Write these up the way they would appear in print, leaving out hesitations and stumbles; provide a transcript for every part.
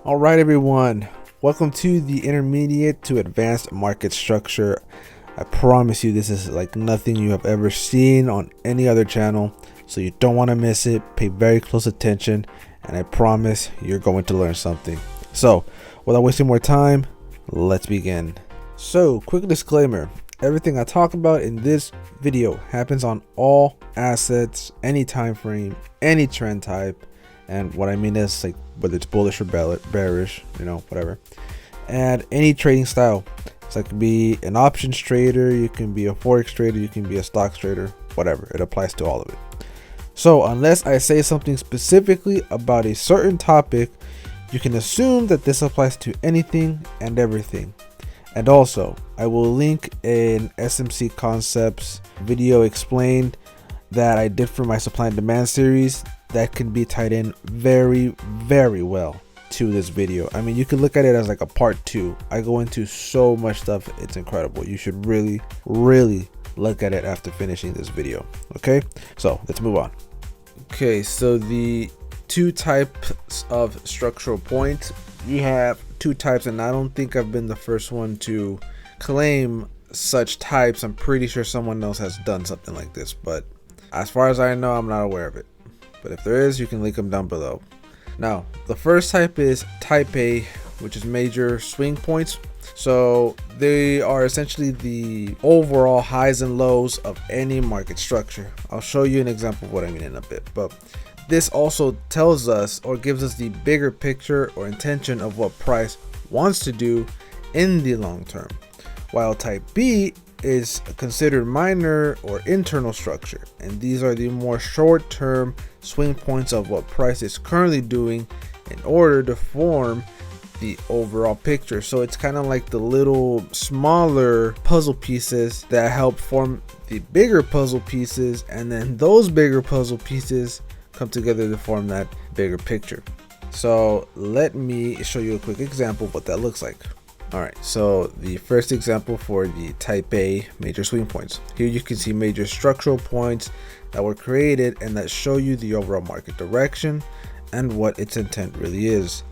All right, everyone. Welcome to the intermediate to advanced market structure. I promise you this is like nothing you have ever seen on any other channel, so you don't want to miss it. Pay very close attention, and I promise you're going to learn something. So, without wasting more time, let's begin. So, quick disclaimer. Everything I talk about in this video happens on all assets, any time frame, any trend type. And what I mean is like whether it's bullish or bearish, whatever. And any trading style. So it can be an options trader, you can be a Forex trader, you can be a stocks trader, whatever. It applies to all of it. So unless I say something specifically about a certain topic, you can assume that this applies to anything and everything. And also, I will link an SMC concepts video explained that I did for my supply and demand series that can be tied in very, very well to this video. I mean, you can look at it as like a part 2. I go into so much stuff, it's incredible. You should really look at it after finishing this video. Okay, so let's move on. Okay, so the two types of structural points, you have two types, and I don't think I've been the first one to claim such types. I'm pretty sure someone else has done something like this, but as far as I know, I'm not aware of it. But if there is, you can link them down below. Now, the first type is type A, which is major swing points. So they are essentially the overall highs and lows of any market structure. I'll show you an example of what I mean in a bit, but this also tells us or gives us the bigger picture or intention of what price wants to do in the long term. While type B is considered minor or internal structure, and these are the more short-term swing points of what price is currently doing in order to form the overall picture. So it's kind of like the little smaller puzzle pieces that help form the bigger puzzle pieces, and then those bigger puzzle pieces come together to form that bigger picture. So let me show you a quick example of what that looks like. All right, so the first example for the type A major swing points. Here you can see major structural points that were created and that show you the overall market direction and what its intent really is,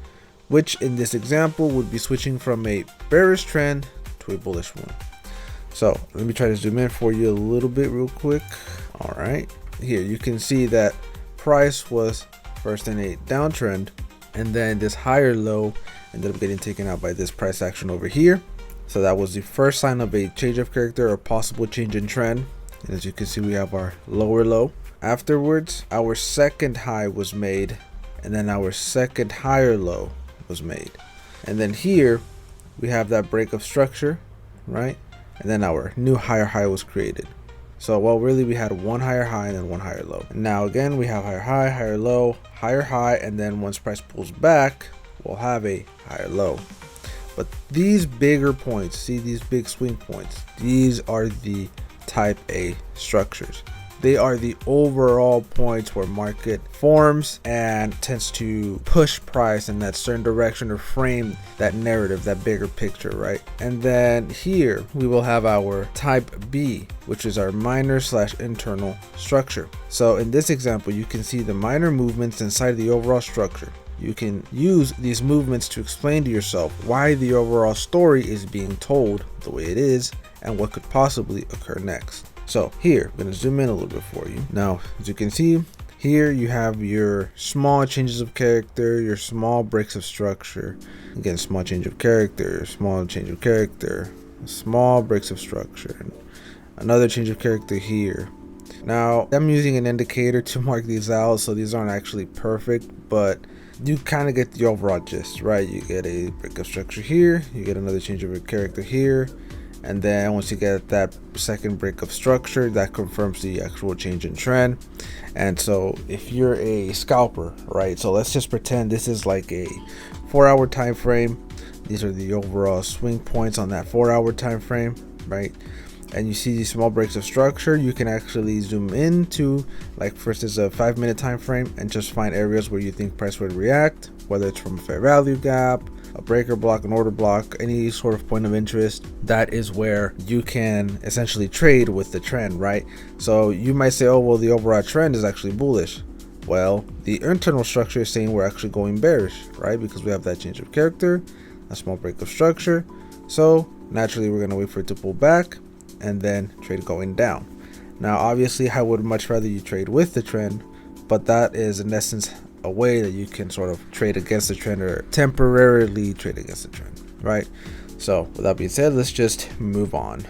which in this example would be switching from a bearish trend to a bullish one. So let me try to zoom in for you a little bit real quick. All right, here you can see that price was first in a downtrend, and then this higher low ended up getting taken out by this price action over here. So that was the first sign of a change of character or possible change in trend. And as you can see, we have our lower low. Afterwards, our second high was made, and then our second higher low was made. And then here we have that break of structure, right? And then our new higher high was created. So, well, really we had one higher high and then one higher low. And now again, we have higher high, higher low, higher high, and then once price pulls back, we'll have a higher low. But these bigger points, see these big swing points, these are the type A structures. They are the overall points where market forms and tends to push price in that certain direction or frame that narrative, that bigger picture, right? And then here we will have our type B, which is our minor / internal structure. So in this example, you can see the minor movements inside the overall structure. You can use these movements to explain to yourself why the overall story is being told the way it is and what could possibly occur next. So here, I'm going to zoom in a little bit for you. Now, as you can see, here you have your small changes of character, your small breaks of structure. Again, small change of character, small change of character, small breaks of structure, another change of character here. Now, I'm using an indicator to mark these out, so these aren't actually perfect, but you kind of get the overall gist, right? You get a break of structure here, you get another change of a character here, and then once you get that second break of structure, that confirms the actual change in trend. And so if you're a scalper, right, so let's just pretend this is like a 4-hour time frame. These are the overall swing points on that 4-hour time frame, right? And you see these small breaks of structure, you can actually zoom into, like first is a 5-minute time frame, and just find areas where you think price would react, whether it's from a fair value gap, a breaker block, an order block, any sort of point of interest. That is where you can essentially trade with the trend, right? So you might say, oh well, the overall trend is actually bullish. Well, the internal structure is saying we're actually going bearish, right? Because we have that change of character, a small break of structure. So naturally we're going to wait for it to pull back and then trade going down. Now obviously I would much rather you trade with the trend, but that is in essence a way that you can sort of trade against the trend or temporarily trade against the trend, right? So with that being said, let's just move on.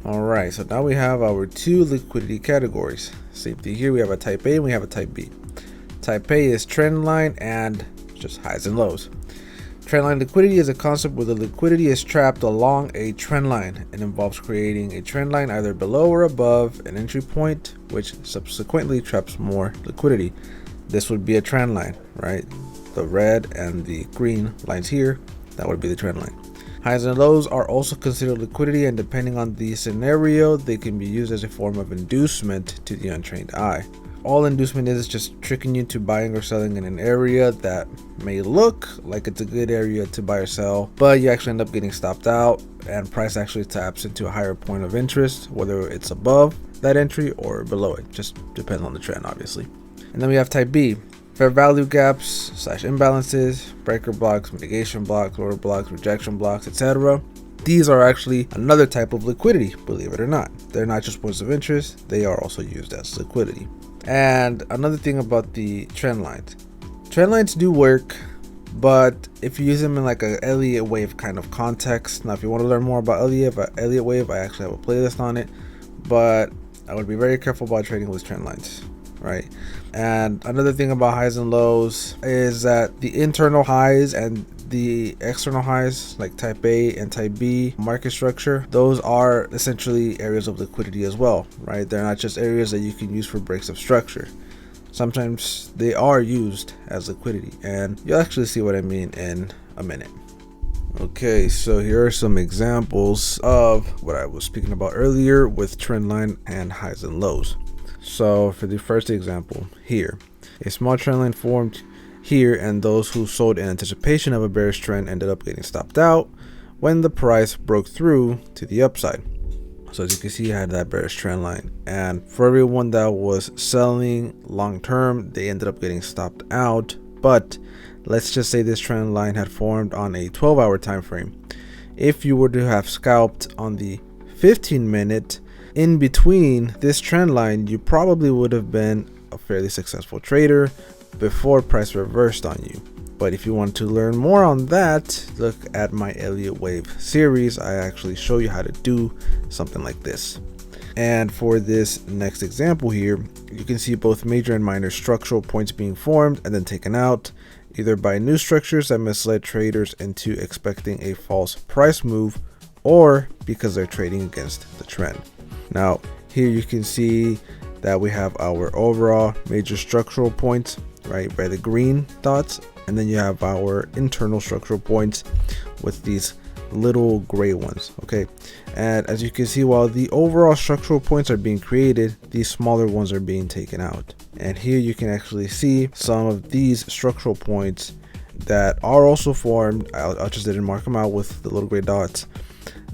All right, so now we have our two liquidity categories. Same thing here, we have a type A and we have a type B. Type A is trend line and just highs and lows. Trendline liquidity is a concept where the liquidity is trapped along a trend line. It involves creating a trend line either below or above an entry point, which subsequently traps more liquidity. This would be a trend line, right? The red and the green lines here, that would be the trend line. Highs and lows are also considered liquidity, and depending on the scenario, they can be used as a form of inducement to the untrained eye. All inducement is just tricking you to buying or selling in an area that may look like it's a good area to buy or sell, but you actually end up getting stopped out and price actually taps into a higher point of interest, whether it's above that entry or below it. Just depends on the trend, obviously. And then we have type B, fair value gaps / imbalances, breaker blocks, mitigation blocks, order blocks, rejection blocks, etc. These are actually another type of liquidity, believe it or not. They're not just points of interest, they are also used as liquidity. And another thing about the trend lines do work, but if you use them in like a Elliott wave kind of context. Now if you want to learn more about Elliott wave, I actually have a playlist on it, but I would be very careful about trading with trend lines, right? And another thing about highs and lows is that the internal highs and the external highs, like type A and type B market structure, those are essentially areas of liquidity as well, right? They're not just areas that you can use for breaks of structure. Sometimes they are used as liquidity, and you'll actually see what I mean in a minute. Okay, so here are some examples of what I was speaking about earlier with trend line and highs and lows. So for the first example here, a small trend line formed here, and those who sold in anticipation of a bearish trend ended up getting stopped out when the price broke through to the upside. So as you can see, I had that bearish trend line, and for everyone that was selling long term, they ended up getting stopped out. But let's just say this trend line had formed on a 12-hour time frame. If you were to have scalped on the 15-minute in between this trend line, you probably would have been a fairly successful trader before price reversed on you. But if you want to learn more on that, look at my Elliott wave series. I actually show you how to do something like this. And for this next example here, you can see both major and minor structural points being formed and then taken out, either by new structures that misled traders into expecting a false price move, or because they're trading against the trend. Now here you can see that we have our overall major structural points, right, by the green dots, and then you have our internal structural points with these little gray ones. Okay, and as you can see, while the overall structural points are being created, these smaller ones are being taken out. And here you can actually see some of these structural points that are also formed. I just didn't mark them out with the little gray dots.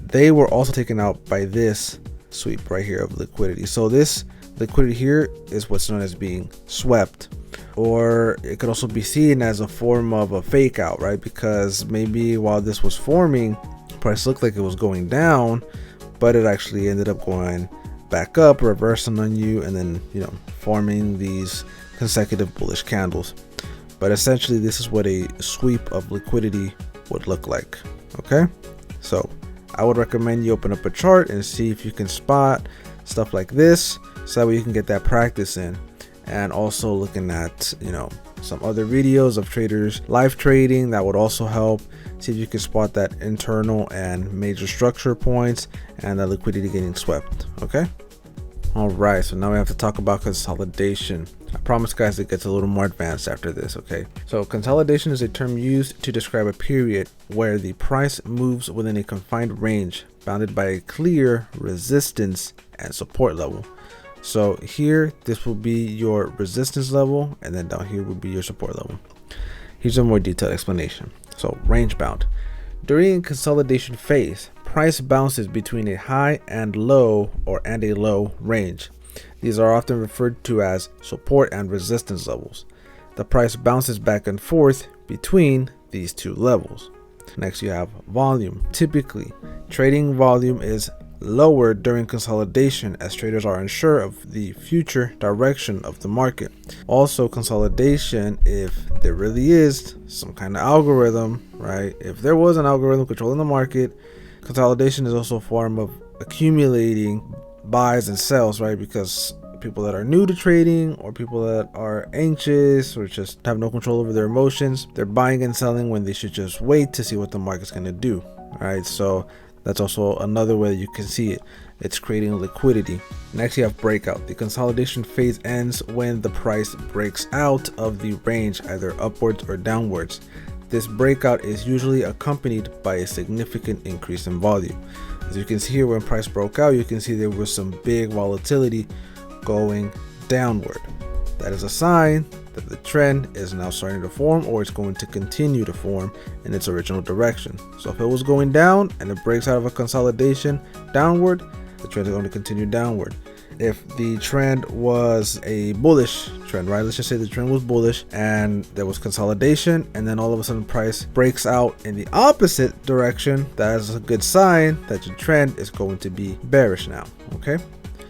They were also taken out by this sweep right here of liquidity. So this liquidity here is what's known as being swept, or it could also be seen as a form of a fake out, right? Because maybe while this was forming, price looked like it was going down, but it actually ended up going back up, reversing on you, and then, you know, forming these consecutive bullish candles. But essentially this is what a sweep of liquidity would look like. Okay, so I would recommend you open up a chart and see if you can spot stuff like this, so that way you can get that practice in. And also looking at, you know, some other videos of traders live trading, that would also help. See if you can spot that internal and major structure points and the liquidity getting swept. Okay, all right, so now we have to talk about consolidation. I promise guys it gets a little more advanced after this. Okay, so consolidation is a term used to describe a period where the price moves within a confined range bounded by a clear resistance and support level. So here, this will be your resistance level, and then down here will be your support level. Here's a more detailed explanation. So range bound. During consolidation phase, price bounces between a high and low, or a low range. These are often referred to as support and resistance levels. The price bounces back and forth between these two levels. Next, you have volume. Typically, trading volume is lower during consolidation as traders are unsure of the future direction of the market. Also, consolidation, if there really is some kind of algorithm, right? If there was an algorithm controlling the market, consolidation is also a form of accumulating buys and sells, right? Because people that are new to trading or people that are anxious or just have no control over their emotions, they're buying and selling when they should just wait to see what the market's going to do. Right, so that's also another way that you can see it. It's creating liquidity. Next, you have breakout. The consolidation phase ends when the price breaks out of the range, either upwards or downwards. This breakout is usually accompanied by a significant increase in volume. As you can see here, when price broke out, you can see there was some big volatility going downward. That is a sign that the trend is now starting to form, or it's going to continue to form in its original direction. So if it was going down and it breaks out of a consolidation downward, the trend is going to continue downward. If the trend was a bullish trend, right? Let's just say the trend was bullish and there was consolidation, and then all of a sudden price breaks out in the opposite direction, that is a good sign that your trend is going to be bearish now. Okay.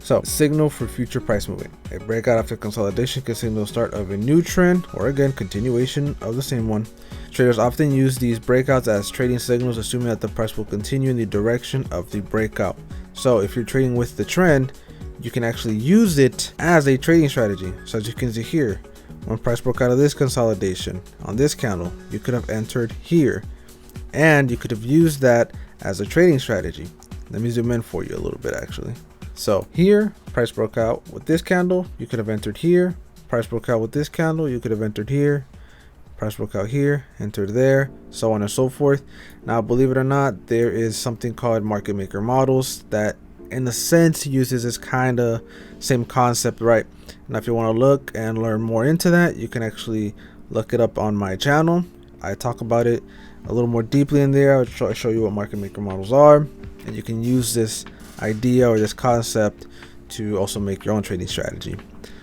So, signal for future price movement. A breakout after consolidation can signal the start of a new trend, or again, continuation of the same one. Traders often use these breakouts as trading signals, assuming that the price will continue in the direction of the breakout. So, if you're trading with the trend, you can actually use it as a trading strategy. So, as you can see here, when price broke out of this consolidation on this candle, you could have entered here, and you could have used that as a trading strategy. Let me zoom in for you a little bit, actually. So here, price broke out with this candle, you could have entered here. Price broke out with this candle, you could have entered here. Price broke out here, entered there, so on and so forth. Now, believe it or not, there is something called market maker models that in a sense uses this kind of same concept, right? Now, if you want to look and learn more into that, you can actually look it up on my channel. I talk about it a little more deeply in there. I'll show you what market maker models are, and you can use this idea or this concept to also make your own trading strategy.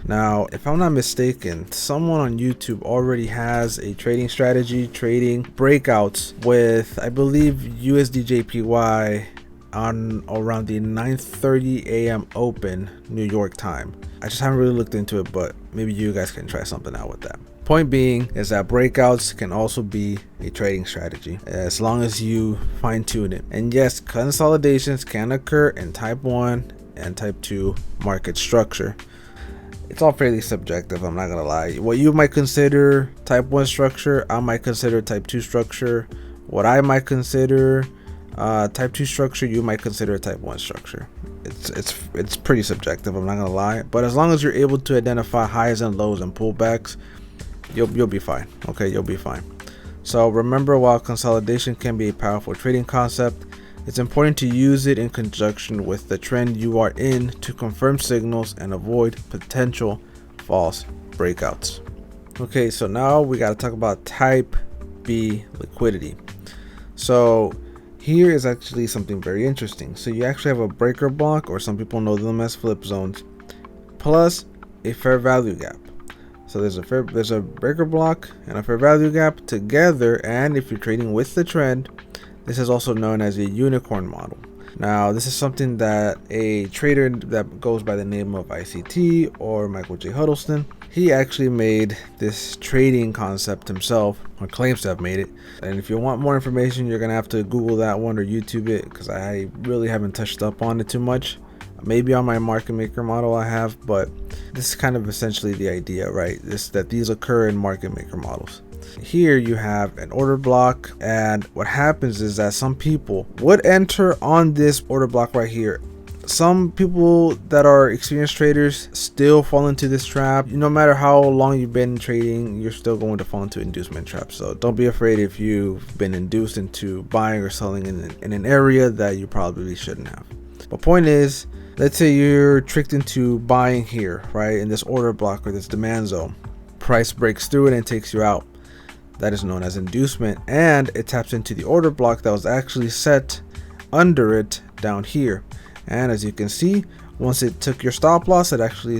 Now, if I'm not mistaken, someone on YouTube already has a trading strategy, trading breakouts with, I believe, USDJPY on around the 9:30 a.m. open New York time. I just haven't really looked into it, but maybe you guys can try something out with that. Point being is that breakouts can also be a trading strategy as long as you fine tune it. And yes, consolidations can occur in type 1 and type 2 market structure. It's all fairly subjective, I'm not gonna lie. What you might consider type 1 structure, I might consider type 2 structure. What I might consider type 2 structure, you might consider type 1 structure. It's pretty subjective, I'm not gonna lie. But as long as you're able to identify highs and lows and pullbacks, you'll be fine. Okay, you'll be fine. So remember, while consolidation can be a powerful trading concept, it's important to use it in conjunction with the trend you are in to confirm signals and avoid potential false breakouts. Okay, so now we got to talk about type B liquidity. So here is actually something very interesting. So you actually have a breaker block, or some people know them as flip zones, plus a fair value gap. So there's a breaker block and a fair value gap together, and if you're trading with the trend, this is also known as a unicorn model. Now, this is something that a trader that goes by the name of ICT, or Michael J. Huddleston, he actually made this trading concept himself, or claims to have made it. And if you want more information, you're gonna have to Google that one or YouTube it, because I really haven't touched up on it too much. Maybe on my market maker model I have, but this is kind of essentially the idea, right? That these occur in market maker models. Here you have an order block, and what happens is that some people would enter on this order block right here. Some people that are experienced traders still fall into this trap. No matter how long you've been trading, you're still going to fall into inducement traps. So don't be afraid if you've been induced into buying or selling in an area that you probably shouldn't have. But point is, let's say you're tricked into buying here, right, in this order block or this demand zone. Price breaks through it and takes you out. That is known as inducement, and it taps into the order block that was actually set under it down here. And as you can see, Once it took your stop loss, it actually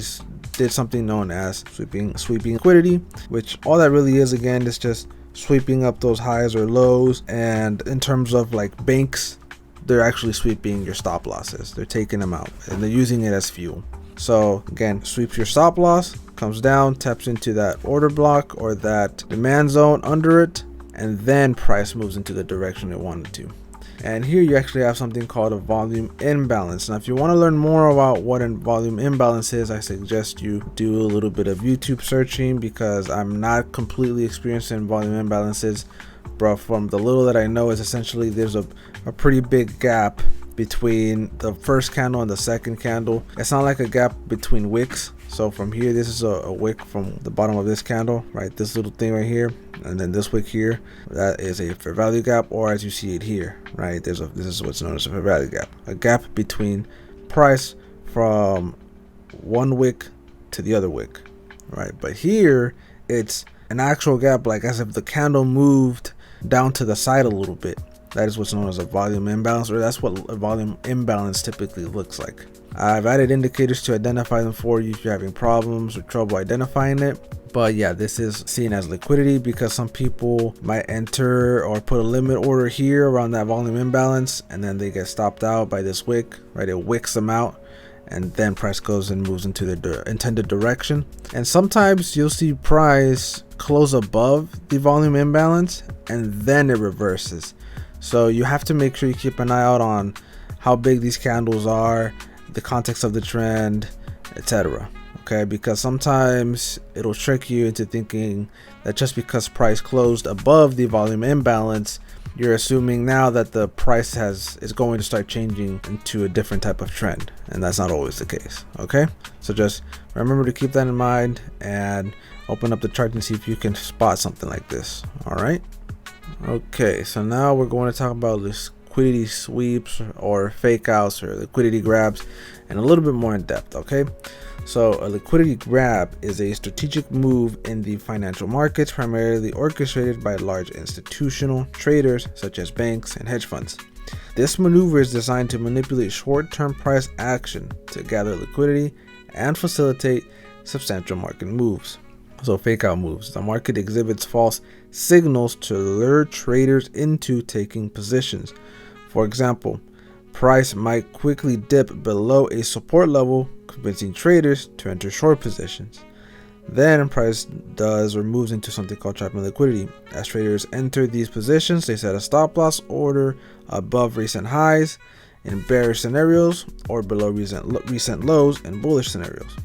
did something known as sweeping liquidity, which all that really is, again, is just sweeping up those highs or lows. And in terms of like banks, they're actually sweeping your stop losses. They're taking them out and they're using it as fuel. So again, sweeps your stop loss, comes down, taps into that order block or that demand zone under it, and then price moves into the direction it wanted to. And here you actually have something called a volume imbalance. Now, if you want to learn more about what a volume imbalance is, I suggest you do a little bit of YouTube searching, because I'm not completely experienced in volume imbalances. But from the little that I know, is essentially there's a pretty big gap between the first candle and the second candle. It's not like a gap between wicks. So from here, this is a wick from the bottom of this candle, right? This little thing right here, and then this wick here, that is a fair value gap, or as you see it here, right? This is what's known as a fair value gap, a gap between price from one wick to the other wick, right? But here, it's an actual gap, like as if the candle moved down to the side a little bit. That is what's known as a volume imbalance, or that's what a volume imbalance typically looks like. I've added indicators to identify them for you if you're having problems or trouble identifying it. But yeah, this is seen as liquidity because some people might enter or put a limit order here around that volume imbalance, and then they get stopped out by this wick, right? It wicks them out, and then price goes and moves into the intended direction. And sometimes you'll see price close above the volume imbalance and then it reverses. So you have to make sure you keep an eye out on how big these candles are, the context of the trend, etc. Okay, because sometimes it'll trick you into thinking that just because price closed above the volume imbalance, you're assuming now that the price is going to start changing into a different type of trend, and that's not always the case. Okay, so just remember to keep that in mind and open up the chart and see if you can spot something like this. All right. Okay, so now we're going to talk about liquidity sweeps or fake outs or liquidity grabs, and a little bit more in depth. Okay, so a liquidity grab is a strategic move in the financial markets, primarily orchestrated by large institutional traders such as banks and hedge funds. This maneuver is designed to manipulate short-term price action to gather liquidity and facilitate substantial market moves. So fake out moves. The market exhibits false signals to lure traders into taking positions. For example, price might quickly dip below a support level, convincing traders to enter short positions. Then price does or moves into something called trapping liquidity. As traders enter these positions, they set a stop loss order above recent highs in bearish scenarios or below recent lows in bullish scenarios.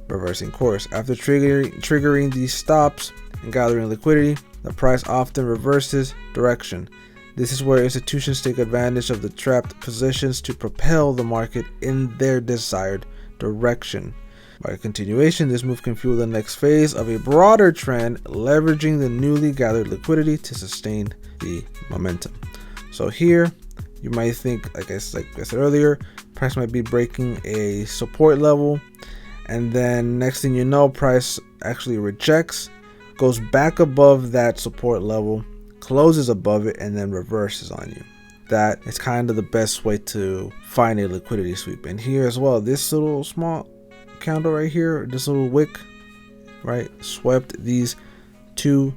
Reversing course. After triggering these stops and gathering liquidity, the price often reverses direction. This is where institutions take advantage of the trapped positions to propel the market in their desired direction. By continuation, this move can fuel the next phase of a broader trend, leveraging the newly gathered liquidity to sustain the momentum. So here, you might think, like I said earlier, price might be breaking a support level, and then next thing you know, price actually rejects, goes back above that support level, closes above it, and then reverses on you. That is kind of the best way to find a liquidity sweep. And here as well, this little small candle right here, this little wick, right, swept these two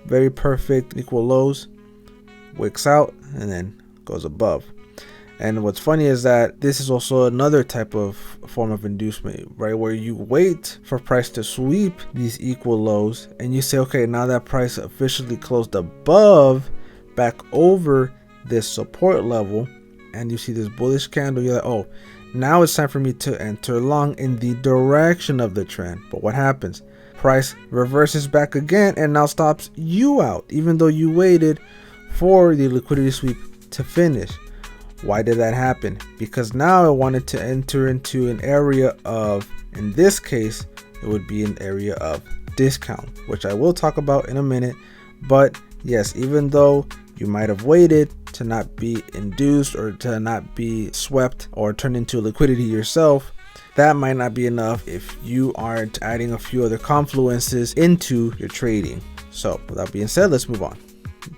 very perfect equal lows, wicks out, and then goes above. And what's funny is that this is also another type of form of inducement, right? Where you wait for price to sweep these equal lows and you say, okay, now that price officially closed above, back over this support level, and you see this bullish candle, you're like, oh, now it's time for me to enter long in the direction of the trend. But what happens? Price reverses back again and now stops you out, even though you waited for the liquidity sweep to finish. Why did that happen? Because now I wanted to enter into an area of, in this case, it would be an area of discount, which I will talk about in a minute. But yes, even though you might have waited to not be induced or to not be swept or turned into liquidity yourself, that might not be enough if you aren't adding a few other confluences into your trading. So with that being said, let's move on.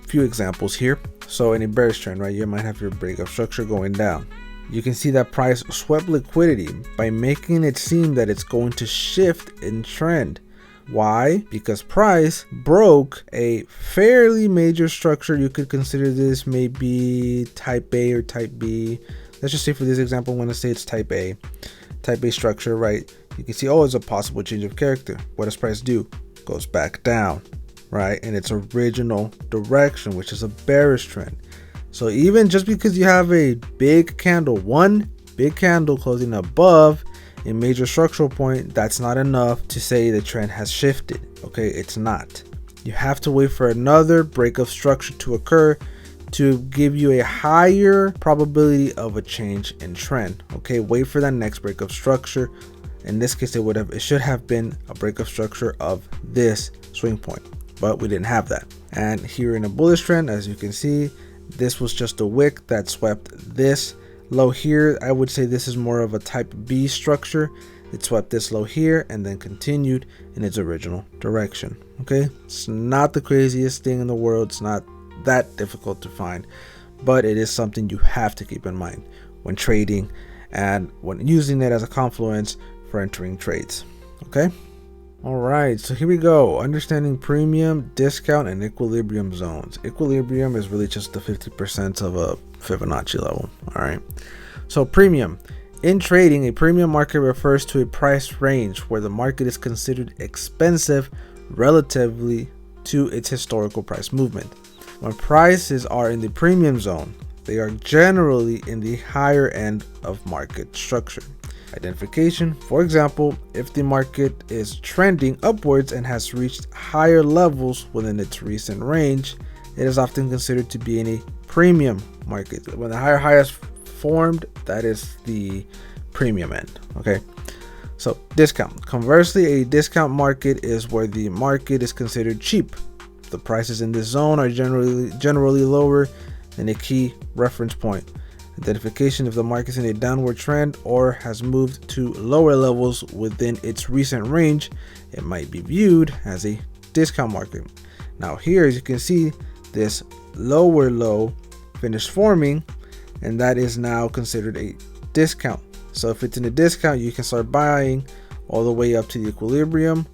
A few examples here. So in a bearish trend, right, you might have your breakup structure going down. you can see that price swept liquidity by making it seem that it's going to shift in trend. Why? Because price broke a fairly major structure. You could consider this maybe type A or type B. Let's just say for this example, I'm going to say it's type A structure, right? You can see, oh, it's a possible change of character. What does price do? Goes back down, right? In its original direction, which is a bearish trend. So even just because you have a big candle, one big candle closing above a major structural point, that's not enough to say the trend has shifted. Okay, it's not. You have to wait for another break of structure to occur to give you a higher probability of a change in trend. Okay, wait for that next break of structure. In this case, it should have been a break of structure of this swing point, but we didn't have that. And here in a bullish trend, as you can see, this was just a wick that swept this low here. I would say this is more of a type B structure. It swept this low here and then continued in its original direction. Okay, it's not the craziest thing in the world. It's not that difficult to find, but it is something you have to keep in mind when trading and when using it as a confluence for entering trades. Okay, all right, so here we go. Understanding premium, discount, and equilibrium zones. Equilibrium is really just the 50% of a Fibonacci level. All right, so premium. In trading, a premium market refers to a price range where the market is considered expensive relatively to its historical price movement. When prices are in the premium zone, they are generally in the higher end of market structure. Identification, for example, if the market is trending upwards and has reached higher levels within its recent range, it is often considered to be in a premium market. When the higher high is formed, that is the premium end. Okay, so discount. Conversely, a discount market is where the market is considered cheap. The prices in this zone are generally lower than a key reference point. Identification, if the market is in a downward trend or has moved to lower levels within its recent range, it might be viewed as a discount market. Now here, as you can see, this lower low finished forming, and that is now considered a discount. So if it's in a discount, you can start buying all the way up to the equilibrium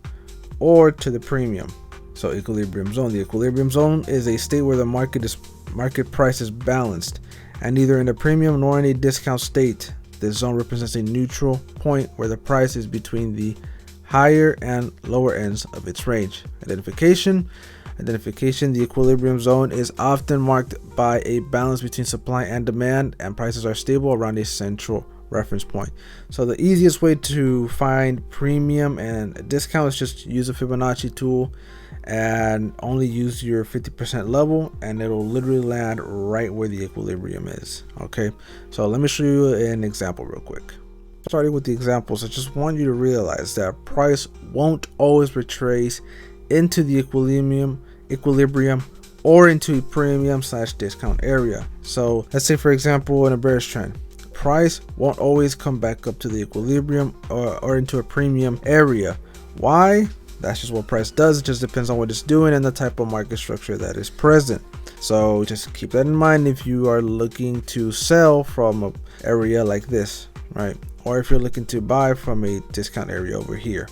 or to the premium. So equilibrium zone. The equilibrium zone is a state where the market price is balanced and neither in a premium nor in a discount state. This zone represents a neutral point where the price is between the higher and lower ends of its range. Identification, the equilibrium zone is often marked by a balance between supply and demand, and prices are stable around a central reference point. So the easiest way to find premium and discount is just use a Fibonacci tool and only use your 50% level, and it'll literally land right where the equilibrium is. Okay, so let me show you an example real quick. Starting with the examples, I just want you to realize that price won't always retrace into the equilibrium or into a premium / discount area. So let's say, for example, in a bearish trend, price won't always come back up to the equilibrium or into a premium area. Why? That's just what price does. It just depends on what it's doing and the type of market structure that is present. So just keep that in mind if you are looking to sell from an area like this, right? Or if you're looking to buy from a discount area over here.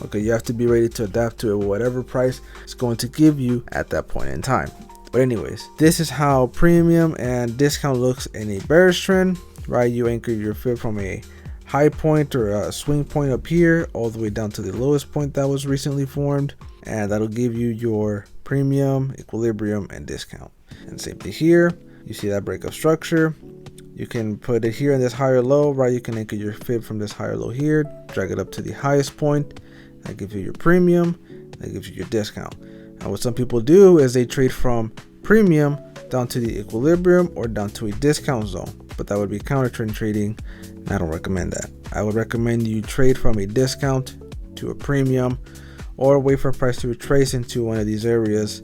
Okay, you have to be ready to adapt to whatever price is going to give you at that point in time. But anyways, this is how premium and discount looks in a bearish trend, right? You anchor your fib from a high point or a swing point up here all the way down to the lowest point that was recently formed, and that'll give you your premium, equilibrium, and discount. And same thing here, you see that break of structure, you can put it here in this higher low, right? You can anchor your fib from this higher low here, drag it up to the highest point, that gives you your premium, that gives you your discount. And what some people do is they trade from premium down to the equilibrium or down to a discount zone, but that would be counter trend trading, and I don't recommend that. I would recommend you trade from a discount to a premium, or wait for price to retrace into one of these areas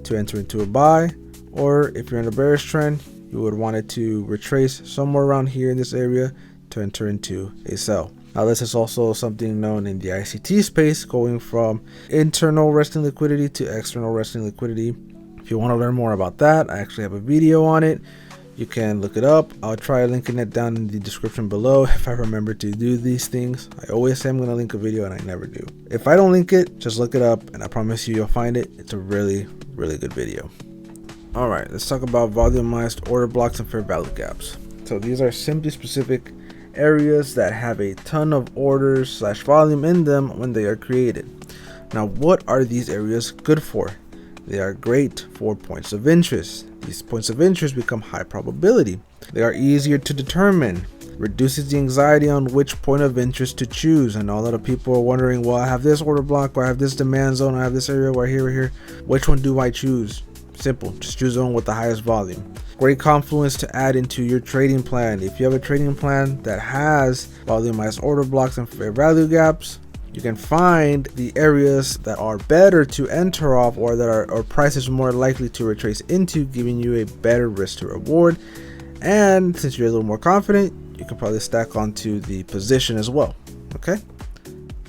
to enter into a buy, or if you're in a bearish trend, you would want it to retrace somewhere around here in this area to enter into a sell. Now this is also something known in the ICT space, going from internal resting liquidity to external resting liquidity. If you want to learn more about that, I actually have a video on it. You can look it up. I'll try linking it down in the description below if I remember to do these things. I always say I'm going to link a video and I never do. If I don't link it, just look it up and I promise you'll find it. It's a really good video. All right, let's talk about volumized order blocks and fair value gaps. So these are simply specific areas that have a ton of orders / volume in them when they are created. Now, what are these areas good for? They are great for points of interest. These points of interest become high probability. They are easier to determine, reduces the anxiety on which point of interest to choose. And a lot of people are wondering, well, I have this order block, or I have this demand zone, I have this area where here. Which one do I choose? Simple, just choose the one with the highest volume. Great confluence to add into your trading plan. If you have a trading plan that has volumized order blocks and fair value gaps, you can find the areas that are better to enter off, or that are prices more likely to retrace into, giving you a better risk to reward. And since you're a little more confident, you can probably stack onto the position as well. Okay.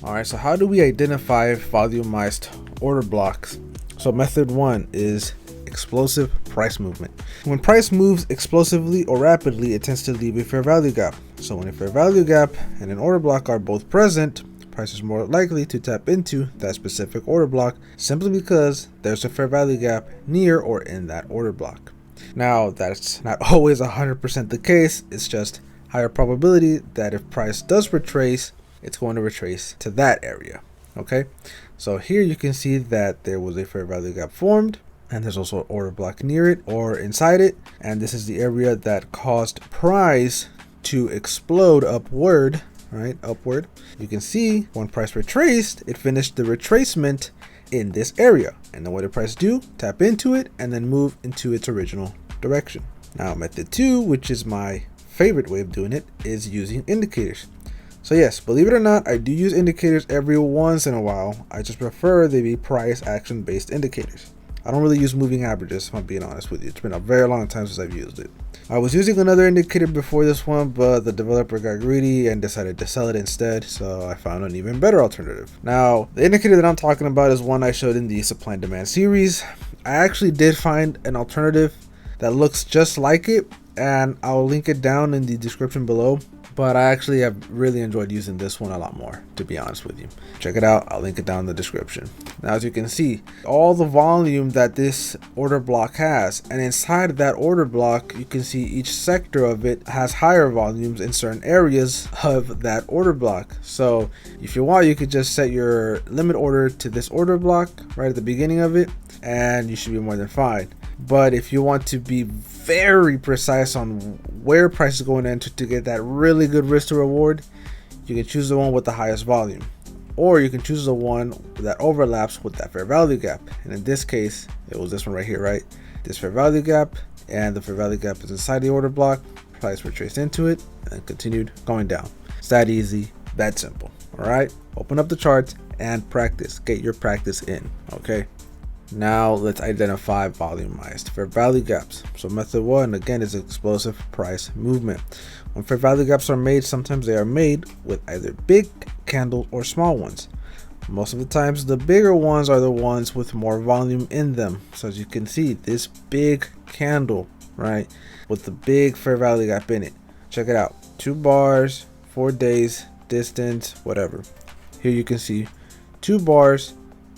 All right. So how do we identify volumized order blocks? So method 1 is explosive price movement. When price moves explosively or rapidly, it tends to leave a fair value gap. So when a fair value gap and an order block are both present, price is more likely to tap into that specific order block simply because there's a fair value gap near or in that order block. Now, that's not always 100% the case. It's just higher probability that if price does retrace, it's going to retrace to that area. Okay, so here you can see that there was a fair value gap formed, and there's also an order block near it or inside it, and this is the area that caused price to explode upward. Right, upward. You can see when price retraced, it finished the retracement in this area. And then what did price do? Tap into it and then move into its original direction. Now, method 2, which is my favorite way of doing it, is using indicators. So yes, believe it or not, I do use indicators every once in a while. I just prefer they be price action based indicators. I don't really use moving averages, if I'm being honest with you. It's been a very long time since I've used it. I was using another indicator before this one, but the developer got greedy and decided to sell it instead, so I found an even better alternative. Now, the indicator that I'm talking about is one I showed in the supply and demand series. I actually did find an alternative that looks just like it, and I'll link it down in the description below. But I actually have really enjoyed using this one a lot more, to be honest with you. Check it out. I'll link it down in the description. Now, as you can see, all the volume that this order block has, and inside of that order block, you can see each sector of it has higher volumes in certain areas of that order block. So if you want, you could just set your limit order to this order block right at the beginning of it, and you should be more than fine. But if you want to be very precise on where price is going to enter to get that really good risk to reward, you can choose the one with the highest volume, or you can choose the one that overlaps with that fair value gap. And in this case, it was this one right here, right? This fair value gap, and the fair value gap is inside the order block. Price retraced into it and continued going down. It's that easy, that simple. All right, open up the charts and practice. Get your practice in. Okay. Now let's identify volumized fair value gaps. So method 1 again is explosive price movement. When fair value gaps are made, sometimes they are made with either big candles or small ones. Most of the times the bigger ones are the ones with more volume in them. So as you can see, this big candle, right, with the big fair value gap in it. Check it out. 2 bars, 4 days, distance, whatever. Here you can see 2 bars,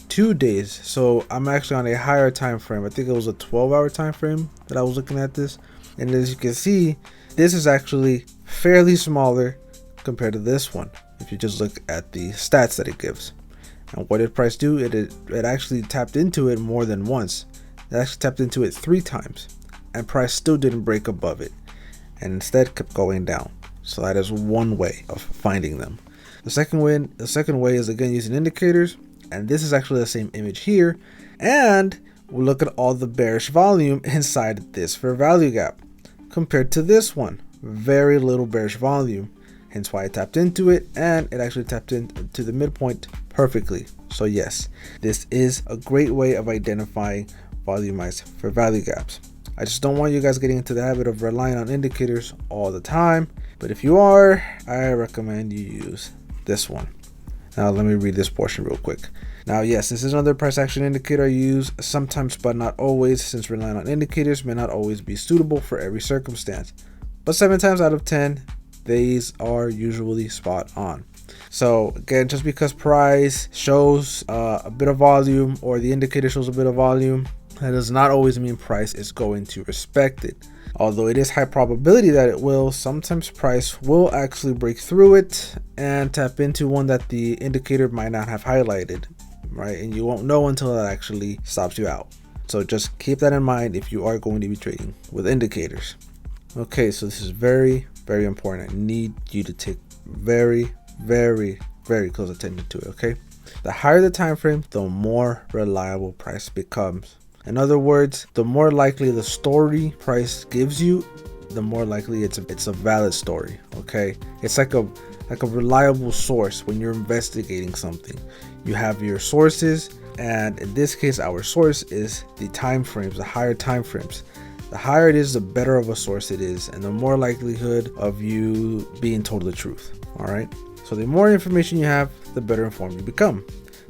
2 days. So I'm actually on a higher time frame. I think it was a 12-hour time frame that I was looking at this, and as you can see, this is actually fairly smaller compared to this one if you just look at the stats that it gives. And what did price do? It actually tapped into it more than once. It actually tapped into it 3 times, and price still didn't break above it, and instead kept going down. So that is one way of finding them. The second way is again using indicators. And this is actually the same image here, and we'll look at all the bearish volume inside this fair value gap compared to this one. Very little bearish volume, hence why I tapped into it, and it actually tapped into the midpoint perfectly. So yes, this is a great way of identifying volumized fair value gaps. I just don't want you guys getting into the habit of relying on indicators all the time, but if you are, I recommend you use this one. Now let me read this portion real quick. Now, yes, this is another price action indicator I use sometimes, but not always, since relying on indicators may not always be suitable for every circumstance. But 7 times out of 10, these are usually spot on. So again, just because price shows a bit of volume, or the indicator shows a bit of volume, that does not always mean price is going to respect it. Although it is high probability that it will, sometimes price will actually break through it and tap into one that the indicator might not have highlighted, right? And you won't know until it actually stops you out. So just keep that in mind if you are going to be trading with indicators. Okay, so this is very, very important. I need you to take very, very, very close attention to it, okay? The higher the time frame, the more reliable price becomes. In other words, the more likely the story price gives you, the more likely it's a valid story, okay? It's like a reliable source when you're investigating something. You have your sources, and in this case, our source is the time frames, the higher time frames. The higher it is, the better of a source it is, and the more likelihood of you being told the truth, all right? So the more information you have, the better informed you become.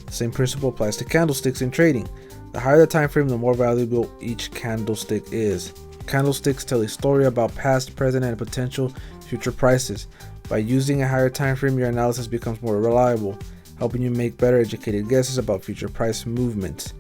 The same principle applies to candlesticks in trading. The higher the time frame, the more valuable each candlestick is. Candlesticks tell a story about past, present, and potential future prices. By using a higher time frame, your analysis becomes more reliable, helping you make better educated guesses about future price movements.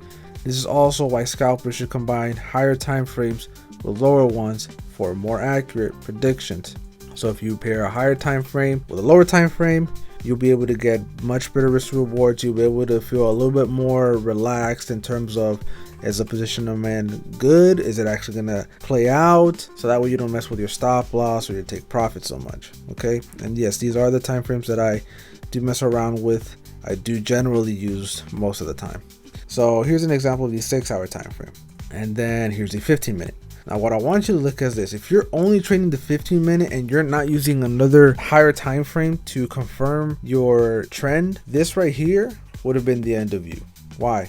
This is also why scalpers should combine higher time frames with lower ones for more accurate predictions. So if you pair a higher time frame with a lower time frame, you'll be able to get much better risk rewards. You'll be able to feel a little bit more relaxed in terms of, is the position of man good? Is it actually gonna play out? So that way you don't mess with your stop loss or your take profit so much, okay? And yes, these are the time frames that I do mess around with. I do generally use most of the time. So here's an example of the 6-hour time frame, and then here's the 15-minute. Now what I want you to look at is this. If you're only trading the 15-minute and you're not using another higher time frame to confirm your trend, this right here would have been the end of you. Why?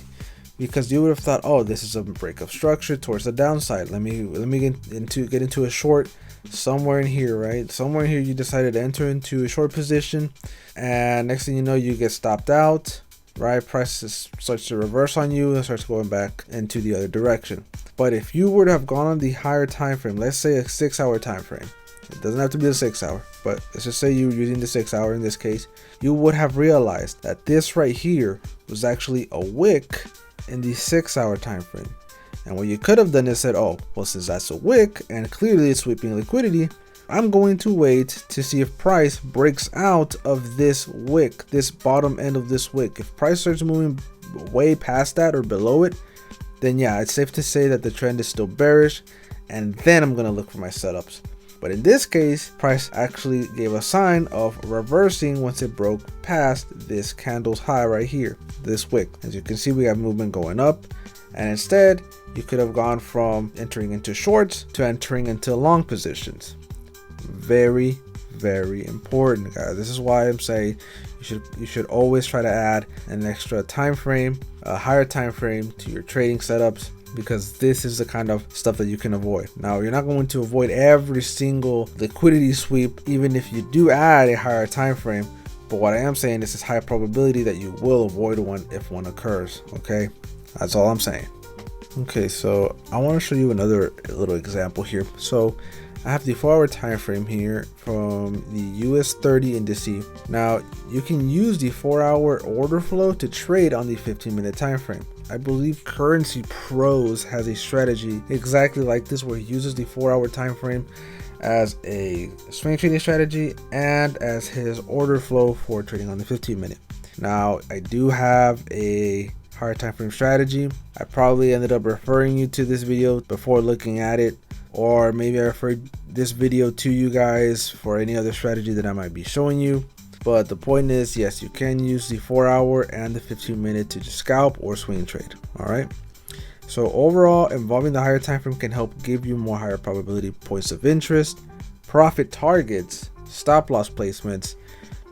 Because you would have thought, oh, this is a break of structure towards the downside. Let me get into a short somewhere in here, right? Somewhere in here you decided to enter into a short position, and next thing you know, you get stopped out, right? Price starts to reverse on you and starts going back into the other direction. But if you were to have gone on the higher time frame, let's say a 6-hour time frame, it doesn't have to be a 6-hour, but let's just say you're using the 6-hour in this case, you would have realized that this right here was actually a wick in the 6-hour time frame. And what you could have done is said, oh, well, since that's a wick and clearly it's sweeping liquidity, I'm going to wait to see if price breaks out of this wick, this bottom end of this wick. If price starts moving way past that or below it, then yeah, it's safe to say that the trend is still bearish, and then I'm going to look for my setups. But in this case, price actually gave a sign of reversing once it broke past this candle's high right here, this wick. As you can see, we have movement going up, and instead you could have gone from entering into shorts to entering into long positions. Very, very important, guys. This is why I'm saying you should always try to add an extra time frame, a higher time frame to your trading setups, because this is the kind of stuff that you can avoid. Now, you're not going to avoid every single liquidity sweep, even if you do add a higher time frame. But what I am saying is it's high probability that you will avoid one if one occurs. Okay, that's all I'm saying. Okay, so I want to show you another little example here. So I have the 4-hour time frame here from the US 30 indice. Now you can use the 4-hour order flow to trade on the 15-minute time frame. I believe Currency Pros has a strategy exactly like this, where he uses the 4-hour time frame as a swing trading strategy and as his order flow for trading on the 15-minute. Now I do have a higher time frame strategy. I probably ended up referring you to this video before looking at it, or maybe I referred this video to you guys for any other strategy that I might be showing you. But the point is, yes, you can use the 4-hour and the 15-minute to just scalp or swing trade. All right. So overall, involving the higher time frame can help give you more higher probability points of interest, profit targets, stop loss placements,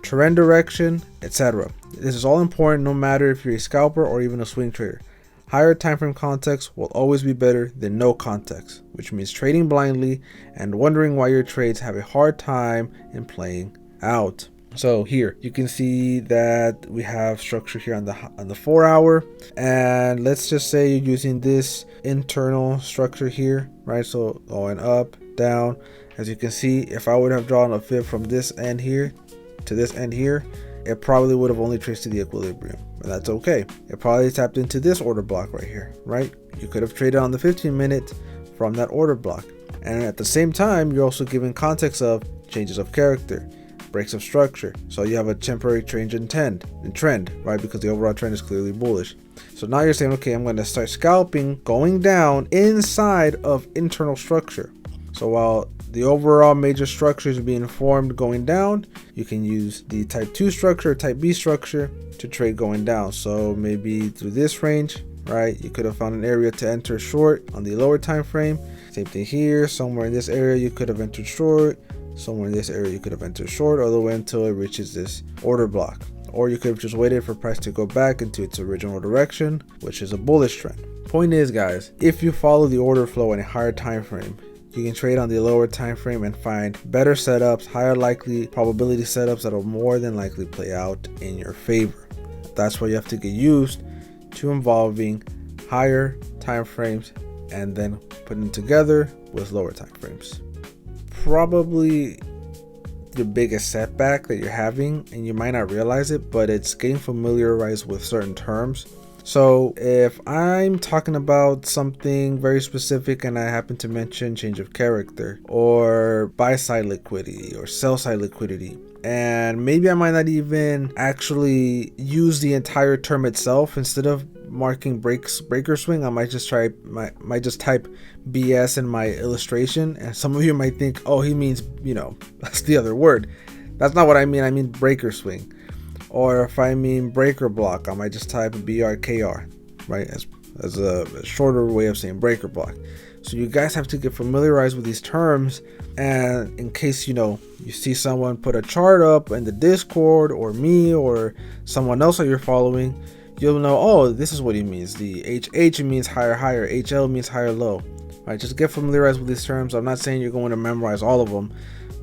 trend direction, etc. This is all important no matter if you're a scalper or even a swing trader. Higher time frame context will always be better than no context, which means trading blindly and wondering why your trades have a hard time in playing out. So here you can see that we have structure here on the 4 hour, and let's just say you're using this internal structure here, right? So going up, down. As you can see, if I would have drawn a fib from this end here to this end here, it probably would have only traced to the equilibrium, and that's okay. It probably tapped into this order block right here, right? You could have traded on the 15-minute from that order block, and at the same time you're also giving context of changes of character, breaks of structure. So you have a temporary change in trend, right? Because the overall trend is clearly bullish. So now you're saying, okay, I'm going to start scalping going down inside of internal structure. So while the overall major structure is being formed going down, you can use the type 2 structure or type B structure to trade going down. So maybe through this range, right, you could have found an area to enter short on the lower time frame. Same thing here, somewhere in this area you could have entered short, somewhere in this area you could have entered short, all the way until it reaches this order block. Or you could have just waited for price to go back into its original direction, which is a bullish trend. Point is, guys, if you follow the order flow in a higher time frame, you can trade on the lower time frame and find better setups, higher likely probability setups that will more than likely play out in your favor. That's why you have to get used to involving higher time frames and then putting them together with lower time frames. Probably the biggest setback that you're having, and you might not realize it, but it's getting familiarized with certain terms. So if I'm talking about something very specific and I happen to mention change of character or buy side liquidity or sell side liquidity, and maybe I might not even actually use the entire term itself, instead of marking breaker swing, I might just type BS in my illustration, and some of you might think, oh, he means, that's the other word. That's not what I mean. I mean breaker swing. Or if I mean breaker block, I might just type BRKR, right, as a shorter way of saying breaker block. So you guys have to get familiarized with these terms, and in case you see someone put a chart up in the Discord, or me, or someone else that you're following, you'll know, oh, this is what he means. The HH means higher, HL means higher, low. Right, just get familiarized with these terms. I'm not saying you're going to memorize all of them,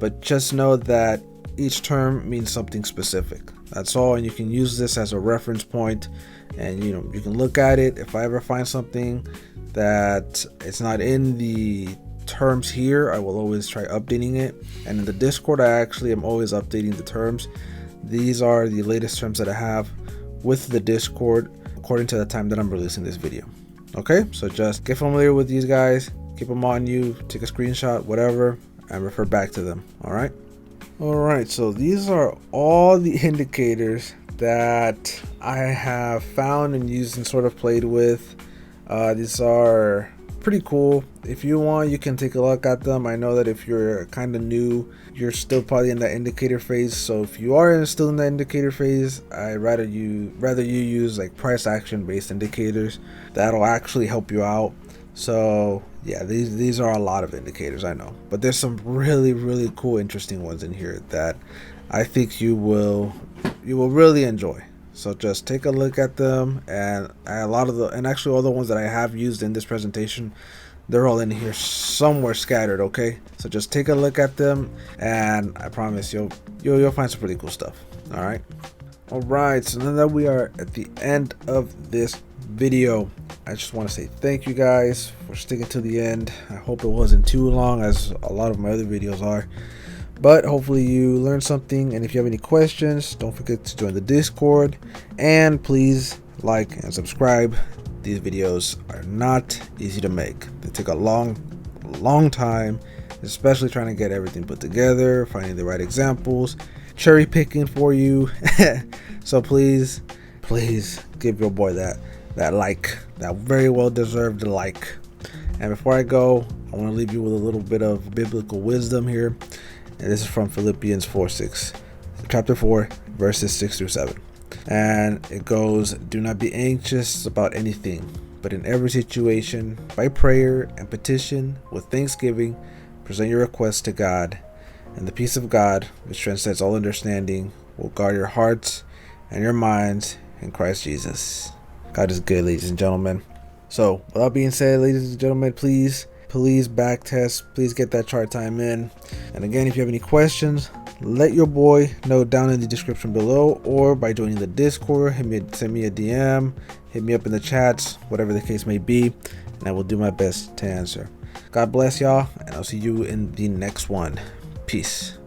but just know that each term means something specific. That's all, and you can use this as a reference point, and you can look at it. If I ever find something that it's not in the terms here, I will always try updating it. And in the Discord, I actually am always updating the terms. These are the latest terms that I have with the Discord according to the time that I'm releasing this video. Okay, so just get familiar with these guys, keep them on you, take a screenshot, whatever, and refer back to them. All right, so these are all the indicators that I have found and used and sort of played with. These are pretty cool. If you want, you can take a look at them. I know that if you're kind of new, you're still probably in that indicator phase. So if you are still in the indicator phase, I'd rather you use like price action based indicators. That'll actually help you out. So yeah, these are a lot of indicators, I know, but there's some really cool, interesting ones in here that I think you will really enjoy. So just take a look at them, and actually all the ones that I have used in this presentation, they're all in here somewhere scattered. Okay, so just take a look at them, and I promise you'll find some pretty cool stuff. All right, so now that we are at the end of this video, I just want to say thank you guys for sticking to the end. I hope it wasn't too long, as a lot of my other videos are, but hopefully you learned something. And if you have any questions, don't forget to join the Discord, and please like and subscribe. These videos are not easy to make. They take a long time, especially trying to get everything put together, finding the right examples, cherry picking for you. So please give your boy that very well deserved like. And before I go, I want to leave you with a little bit of biblical wisdom here, and this is from Philippians 4:6, chapter 4, verses 6 through 7. And it goes, do not be anxious about anything, but in every situation, by prayer and petition with thanksgiving, present your requests to God, and the peace of God, which transcends all understanding, will guard your hearts and your minds in Christ Jesus. God is good, ladies and gentlemen. So with that being said, ladies and gentlemen, please back test, please get that chart time in. And again, if you have any questions, let your boy know down in the description below, or by joining the Discord. Send me a DM, hit me up in the chats, whatever the case may be, and I will do my best to answer. God bless y'all, and I'll see you in the next one. Peace.